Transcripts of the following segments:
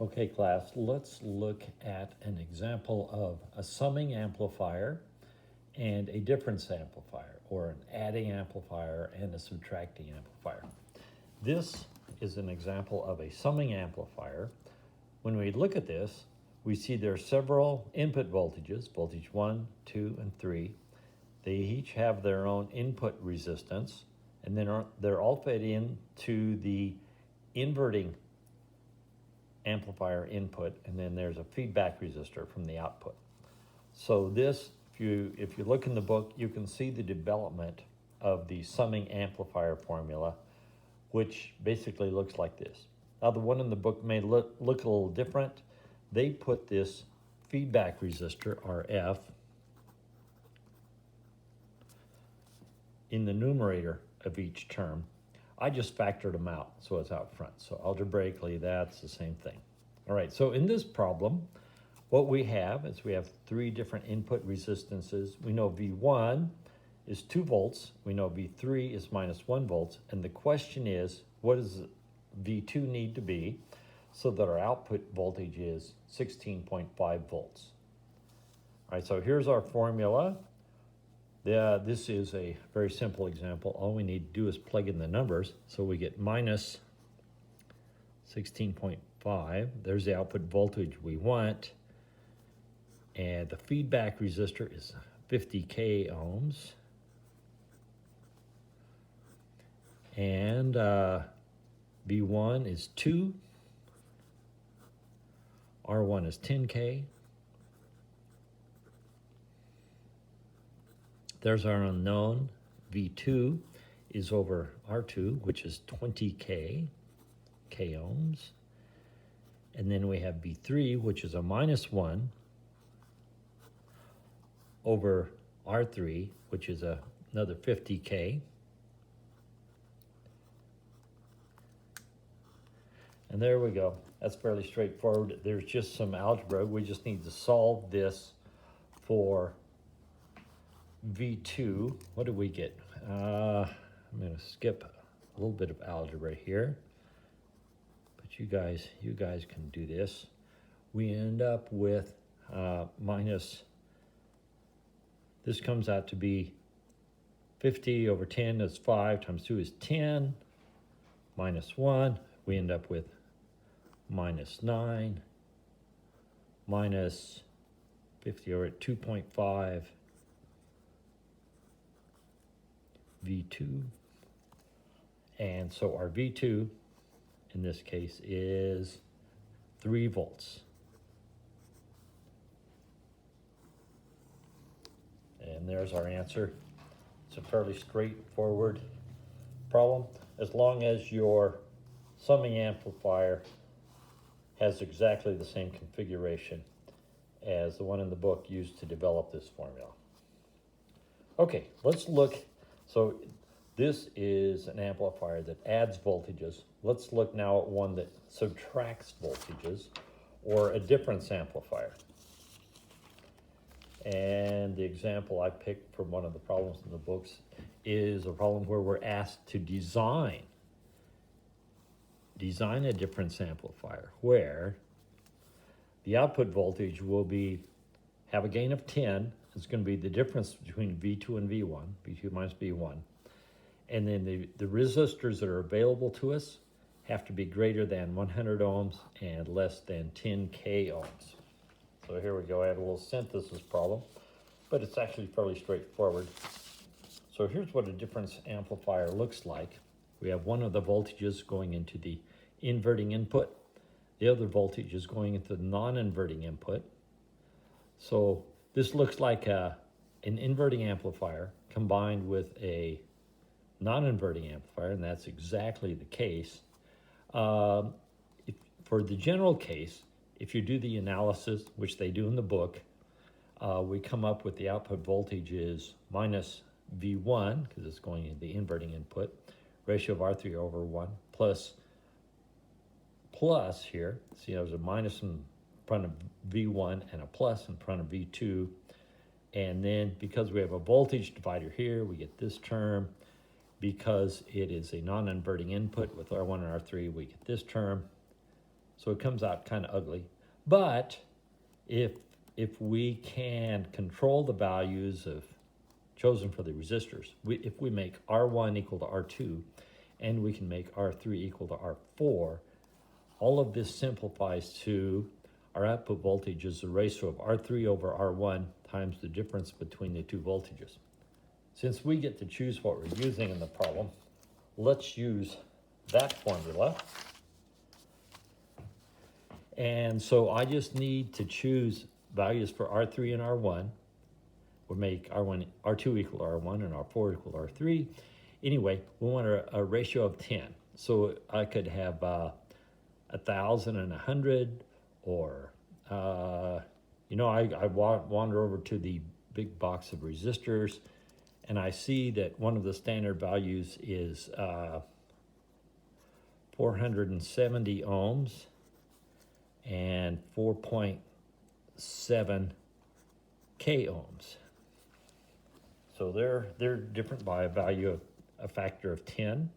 Okay, class, let's look at an example of a summing amplifier and a difference amplifier, or an adding amplifier and a subtracting amplifier. This is an example of a summing amplifier. When we look at this, we see there are several input voltages, voltage 1, 2, and 3. They each have their own input resistance, and then they're all fed into the inverting amplifier input, and then there's a feedback resistor from the output. So this, if you look in the book, you can see the development of the summing amplifier formula, which basically looks like this. Now the one in the book may look a little different. They put this feedback resistor, RF, in the numerator of each term. I just factored them out, so it's out front. So algebraically, that's the same thing. All right, so in this problem, what we have is we have three different input resistances. We know V1 is 2 volts. We know V3 is minus 1 volts. And the question is, what does V2 need to be so that our output voltage is 16.5 volts? All right, so here's our formula. This is a very simple example. All we need to do is plug in the numbers. So we get minus 16.5. There's the output voltage we want. And the feedback resistor is 50K ohms. And V1 is 2. R1 is 10K. There's our unknown. V2 is over R2, which is 20K, K ohms. And then we have V3, which is a minus 1, over R3, which is another 50K. And there we go. That's fairly straightforward. There's just some algebra. We just need to solve this for V2. What do we get? I'm going to skip a little bit of algebra here, but you guys can do this. We end up with minus, this comes out to be 50 over 10 is 5 times 2 is 10, minus 1. We end up with minus 9, minus 50 over 2.5, V2, and so our V2 in this case is 3 volts. And there's our answer. It's a fairly straightforward problem, as long as your summing amplifier has exactly the same configuration as the one in the book used to develop this formula. Okay, let's look. So this is an amplifier that adds voltages. Let's look now at one that subtracts voltages, or a difference amplifier. And the example I picked from one of the problems in the books is a problem where we're asked to design a difference amplifier where the output voltage will have a gain of 10. It's going to be the difference between V2 and V1, V2 minus V1. And then the resistors that are available to us have to be greater than 100 ohms and less than 10K ohms. So here we go. I have a little synthesis problem, but it's actually fairly straightforward. So here's what a difference amplifier looks like. We have one of the voltages going into the inverting input. The other voltage is going into the non-inverting input. So this looks like an inverting amplifier combined with a non-inverting amplifier, and that's exactly the case. For the general case, if you do the analysis, which they do in the book, we come up with the output voltage is minus V1, because it's going into the inverting input, ratio of R3 over 1, plus here. See, there's a minus in front of V1 and a plus in front of V2. And then because we have a voltage divider here, we get this term. Because it is a non-inverting input with R1 and R3, we get this term. So it comes out kind of ugly. But if we can control the values of chosen for the resistors, if we make R1 equal to R2, and we can make R3 equal to R4, all of this simplifies to our output voltage is the ratio of R3 over R1 times the difference between the two voltages. Since we get to choose what we're using in the problem, let's use that formula. And so I just need to choose values for R3 and R1. We'll make R2 equal to R1 and R4 equal to R3. Anyway, we want a ratio of 10. So I could have 1,000 and 100, or, you know, I wander over to the big box of resistors, and I see that one of the standard values is 470 ohms and 4.7 k ohms. So they're different by a value of a factor of 10.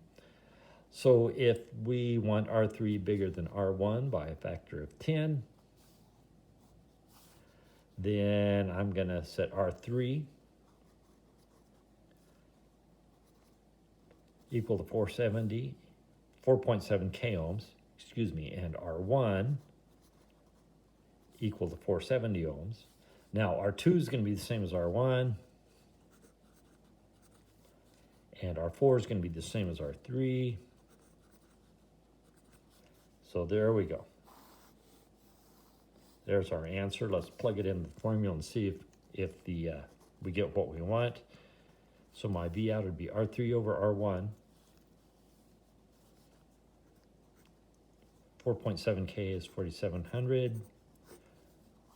So if we want R3 bigger than R1 by a factor of 10, then I'm going to set R3 equal to 4.7 k ohms, and R1 equal to 470 ohms. Now R2 is going to be the same as R1, and R4 is going to be the same as R3. So there we go. There's our answer. Let's plug it in the formula and see if we get what we want. So my V out would be R3 over R1. 4.7K is 4,700.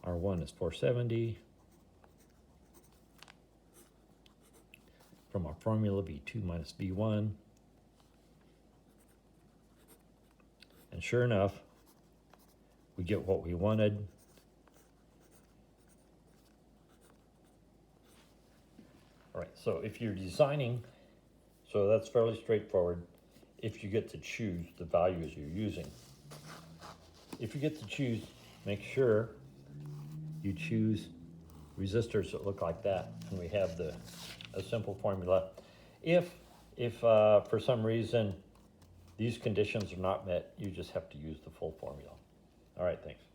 R1 is 470. From our formula, V2 minus V1. And sure enough, we get what we wanted. All right, so if you're designing, so that's fairly straightforward if you get to choose the values you're using. If you get to choose, make sure you choose resistors that look like that, and we have a simple formula. If for some reason these conditions are not met, you just have to use the full formula. All right, thanks.